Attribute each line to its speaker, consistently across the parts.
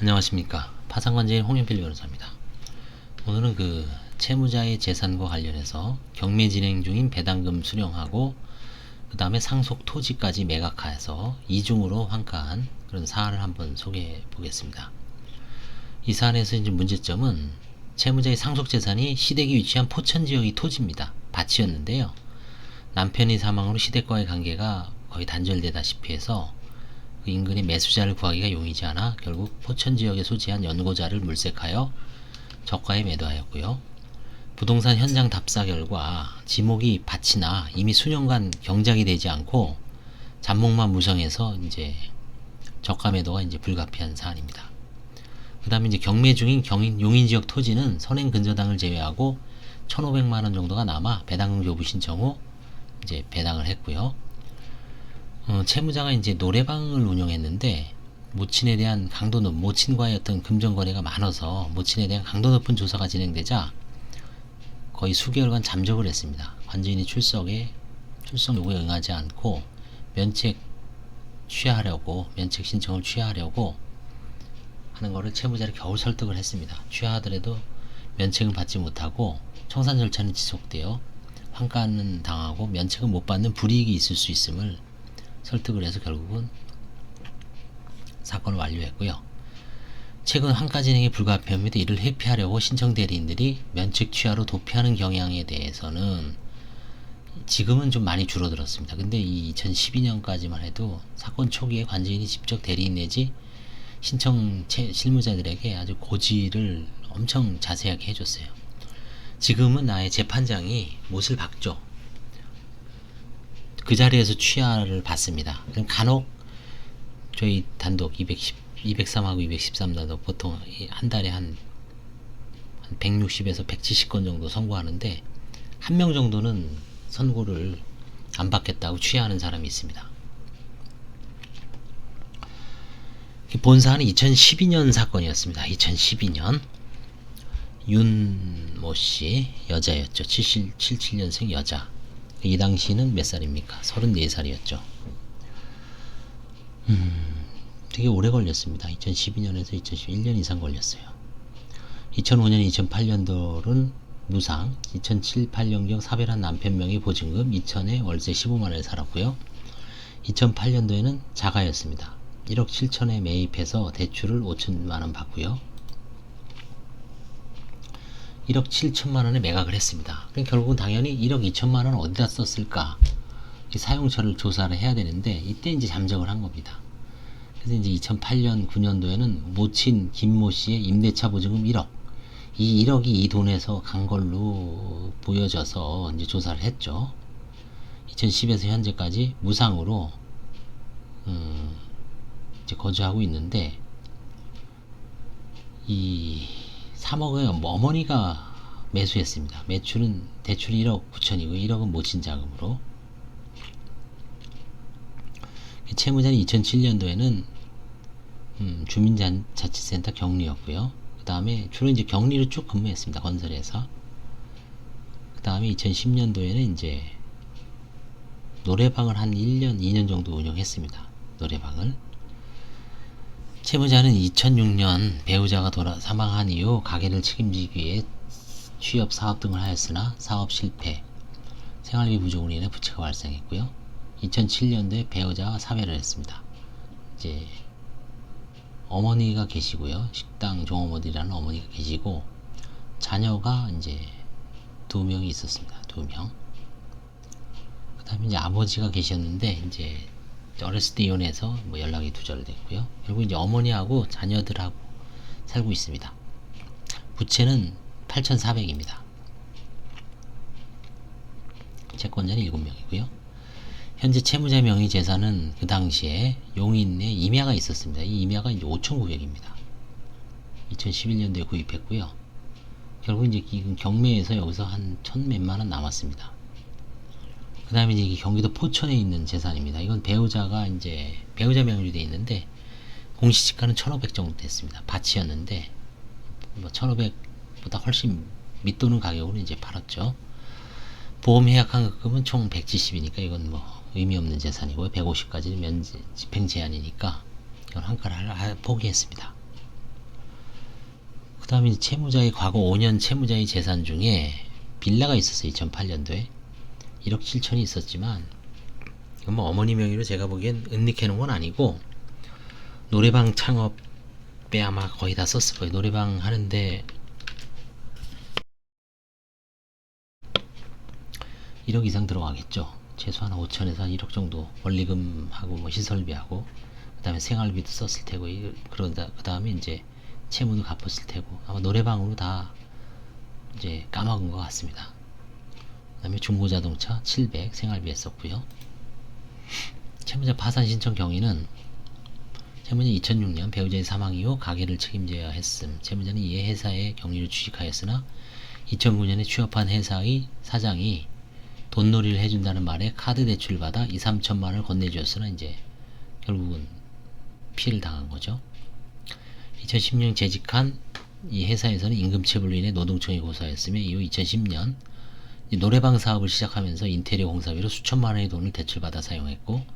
Speaker 1: 안녕하십니까. 파산관제인 홍현필 변호사입니다. 오늘은 채무자의 재산과 관련해서 경매 진행 중인 배당금 수령하고 그 다음에 상속 토지까지 매각하여서 이중으로 환가한 그런 사안을 한번 소개해 보겠습니다. 이 사안에서 이제 문제점은 채무자의 상속 재산이 시댁이 위치한 포천 지역의 토지입니다. 밭이었는데요. 남편이 사망으로 시댁과의 관계가 거의 단절되다시피 해서 그 인근의 매수자를 구하기가 용이지 않아 결국 포천 지역에 소재한 연고자를 물색하여 저가에 매도하였고요. 부동산 현장 답사 결과 지목이 밭이나 이미 수년간 경작이 되지 않고 잔목만 무성해서 이제 저가 매도가 이제 불가피한 사안입니다. 그 다음에 이제 경매 중인 용인 지역 토지는 선행 근저당을 제외하고 1,500만원 정도가 남아 배당금 교부 신청 후 이제 배당을 했고요. 채무자가 이제 노래방을 운영했는데 모친에 대한 모친과의 어떤 금전 거래가 많아서 모친에 대한 강도 높은 조사가 진행되자 거의 수개월간 잠적을 했습니다. 관제인이 출석 요구에 응하지 않고 면책 신청을 취하하려고 하는 거를 채무자를 겨우 설득을 했습니다. 취하하더라도 면책은 받지 못하고 청산 절차는 지속되어 환가는 당하고 면책은 못 받는 불이익이 있을 수 있음을 설득을 해서 결국은 사건을 완료했고요. 최근 환가 진행이 불가피합니다. 이를 회피하려고 신청 대리인들이 면책 취하로 도피하는 경향에 대해서는 지금은 좀 많이 줄어들었습니다. 근데 이 2012년까지만 해도 사건 초기에 관제인이 직접 대리인 내지 신청 실무자들에게 아주 고지를 엄청 자세하게 해줬어요. 지금은 아예 재판장이 못을 박죠. 그 자리에서 취하를 받습니다. 그럼 간혹 저희 단독 203하고 213 단독 보통 한 달에 한 160에서 170건 정도 선고하는데 한 명 정도는 선고를 안 받겠다고 취하하는 사람이 있습니다. 본 사안은 2012년 사건이었습니다. 2012년 윤모씨 여자였죠. 77년생 여자. 이 당시는 몇 살입니까? 34살이었죠. 되게 오래 걸렸습니다. 2012년에서 2011년 이상 걸렸어요. 2005년, 2008년도는 무상, 2007, 8년경 사별한 남편 명의 보증금 2천에 월세 15만원을 살았고요. 2008년도에는 자가였습니다. 1억 7천에 매입해서 대출을 5천만원 받고요. 1억 7천만원에 매각을 했습니다. 그럼 결국은 당연히 1억 2천만원 어디다 썼을까? 사용처를 조사를 해야 되는데 이때 이제 잠적을 한 겁니다. 그래서 이제 2008년 9년도에는 모친 김모 씨의 임대차 보증금 1억. 이 1억이 이 돈에서 간 걸로 보여져서 이제 조사를 했죠. 2010에서 현재까지 무상으로 이제 거주하고 있는데 이 3억을 어머니가 매수했습니다. 대출은 1억 9천이고 1억은 모친 자금으로. 채무자는 2007년도에는 주민자치센터 격리였고요. 그 다음에 주로 이제 격리로 쭉 근무했습니다. 건설에서. 그 다음에 2010년도에는 이제 노래방을 한 1년, 2년 정도 운영했습니다. 노래방을. 채무자는 2006년 배우자가 사망한 이후 가게를 책임지기 위해 취업, 사업 등을 하였으나 사업 실패, 생활비 부족으로 인해 부채가 발생했고요. 2007년도에 배우자와 사별을 했습니다. 이제 어머니가 계시고요. 식당 종업원이라는 어머니가 계시고 자녀가 이제 2명이 있었습니다. 2명. 그 다음에 이제 아버지가 계셨는데 이제 어렸을 때 이혼해서 뭐 연락이 두절됐고요. 결국 이제 어머니하고 자녀들하고 살고 있습니다. 부채는 8,400입니다. 채권자는 7명이고요. 현재 채무자 명의 재산은 그 당시에 용인에 임야가 있었습니다. 이 임야가 이제 5,900입니다. 2011년도에 구입했고요. 결국 이제 경매에서 여기서 한 1,000몇만원 남았습니다. 그 다음에 이제 경기도 포천에 있는 재산입니다. 이건 배우자 명의로 되어 있는데 공시지가는 1,500 정도 됐습니다. 밭이었는데 뭐 1,500보다 훨씬 밑도는 가격으로 이제 팔았죠. 보험 해약 환급금은 총 170이니까 이건 뭐 의미 없는 재산이고요. 150까지는 집행 제한이니까 이건 환가를 포기했습니다. 다음에 채무자의 과거 5년 채무자의 재산 중에 빌라가 있었어요. 2008년도에 1억 7천이 있었지만 이건 뭐 어머니 명의로 제가 보기엔 은닉해 놓은 건 아니고 노래방 창업에 아마 거의 다 썼을 거예요. 노래방 하는데 1억 이상 들어가겠죠. 최소한 5천에서 한 1억 정도 원리금하고 뭐 시설비하고 그 다음에 생활비도 썼을 테고 그런다. 그 다음에 이제 채무도 갚았을 테고 아마 노래방으로 다 이제 까먹은 것 같습니다. 그 다음에 중고자동차 700 생활비 했었고요. 채무자 파산 신청 경위는 채무자는 2006년 배우자의 사망 이후 가게를 책임져야 했음. 채무자는 이에 회사에 경리를 취직하였으나 2009년에 취업한 회사의 사장이 돈놀이를 해준다는 말에 카드 대출을 받아 2, 3천만 원을 건네주었으나 이제 결국은 피해를 당한 거죠. 2010년 재직한 이 회사에서는 임금체불로 인해 노동청에 고소하였으며 이후 2010년 노래방 사업을 시작하면서 인테리어 공사비로 수천만 원의 돈을 대출받아 사용했고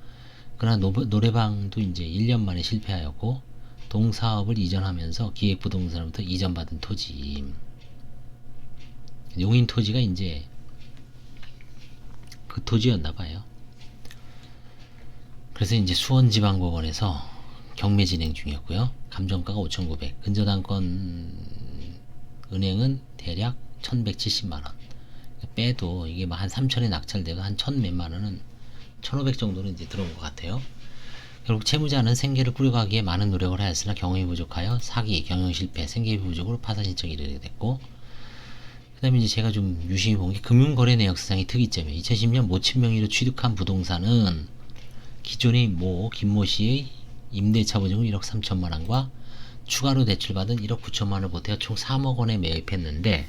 Speaker 1: 그러나 노래방도 이제 1년 만에 실패하였고 동사업을 이전하면서 기획부동산으로부터 이전받은 토지 용인 토지가 이제 그 토지였나봐요. 그래서 이제 수원지방법원에서 경매 진행 중이었고요. 감정가가 5,900. 근저당권 은행은 대략 1,170만원. 빼도 이게 뭐 한 3천에 낙찰되고 한 1,000 몇만 원은 1,500 정도는 이제 들어온 것 같아요. 결국 채무자는 생계를 꾸려가기에 많은 노력을 하였으나 경험이 부족하여 사기, 경영 실패, 생계비 부족으로 파산 신청이 이르게 됐고 그 다음에 이제 제가 좀 유심히 본 게 금융거래 내역사상의 특이점이에요. 2010년 모친 명의로 취득한 부동산은 기존의 김모 씨의 임대차 보증금 1억 3천만 원과 추가로 대출받은 1억 9천만 원을 보태어 총 3억 원에 매입했는데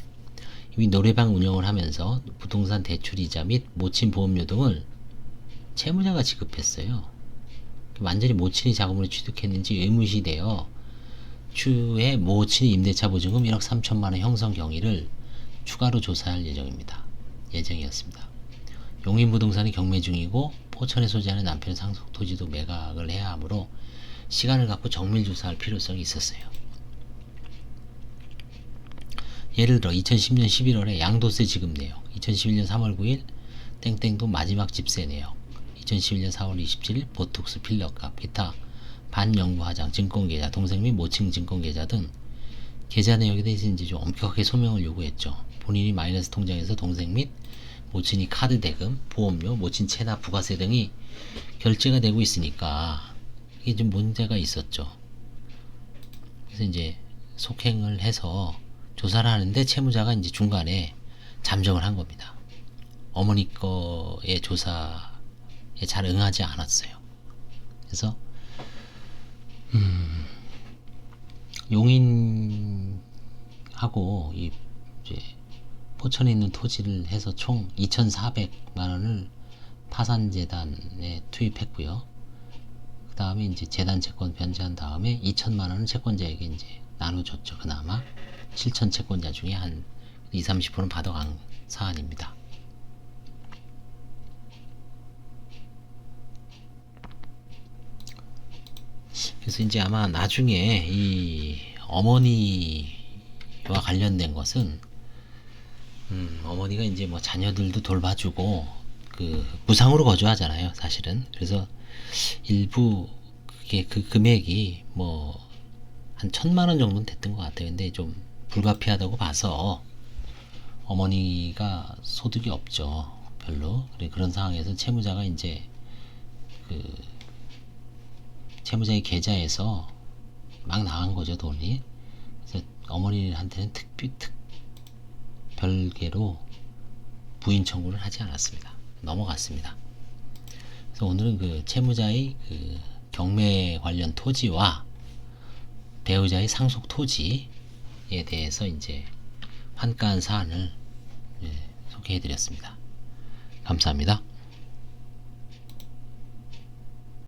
Speaker 1: 이미 노래방 운영을 하면서 부동산 대출이자 및 모친 보험료 등을 채무자가 지급했어요. 완전히 모친이 자금으로 취득했는지 의문시되어 추후에 모친이 임대차 보증금 1억 3천만 원 형성 경위를 추가로 조사할 예정이었습니다. 용인부동산이 경매 중이고 포천에 소재하는 남편의 상속 토지도 매각을 해야 하므로 시간을 갖고 정밀 조사할 필요성이 있었어요. 예를 들어 2010년 11월에 양도세 지급 내역, 2011년 3월 9일 땡땡도 마지막 집세 내역, 2011년 4월 27일 보톡스 필러값, 기타 반영부하장, 증권계좌, 동생 및 모친 증권계좌 등 계좌 내역에 대해서 이제 좀 엄격하게 소명을 요구했죠. 본인이 마이너스 통장에서 동생 및 모친이 카드 대금, 보험료, 모친 체납, 부가세 등이 결제가 되고 있으니까 이게 좀 문제가 있었죠. 그래서 이제 속행을 해서 조사를 하는데 채무자가 이제 중간에 잠정을 한 겁니다. 어머니 거의 조사에 잘 응하지 않았어요. 그래서 용인하고 이 이제 포천에 있는 토지를 해서 총 2,400만 원을 파산재단에 투입했고요. 그 다음에 이제 재단 채권 변제한 다음에 2천만 원은 채권자에게 이제 나눠줬죠. 그나마 7천 채권자 중에 한 20, 30%는 받아간 사안입니다. 그래서 이제 아마 나중에 이 어머니와 관련된 것은 어머니가 이제 뭐 자녀들도 돌봐주고 그 무상으로 거주하잖아요, 사실은. 그래서 일부 그게 그 금액이 뭐 한 1,000만 원 정도는 됐던 것 같아요. 근데 좀 불가피하다고 봐서 어머니가 소득이 없죠, 별로. 그런 상황에서 채무자가 이제 그 채무자의 계좌에서 막 나간 거죠, 돈이. 그래서 어머니한테는 별개로 부인 청구를 하지 않았습니다. 넘어갔습니다. 그래서 오늘은 그 채무자의 그 경매 관련 토지와 배우자의 상속 토지에 대해서 이제 환가한 사안을 소개해 드렸습니다. 감사합니다.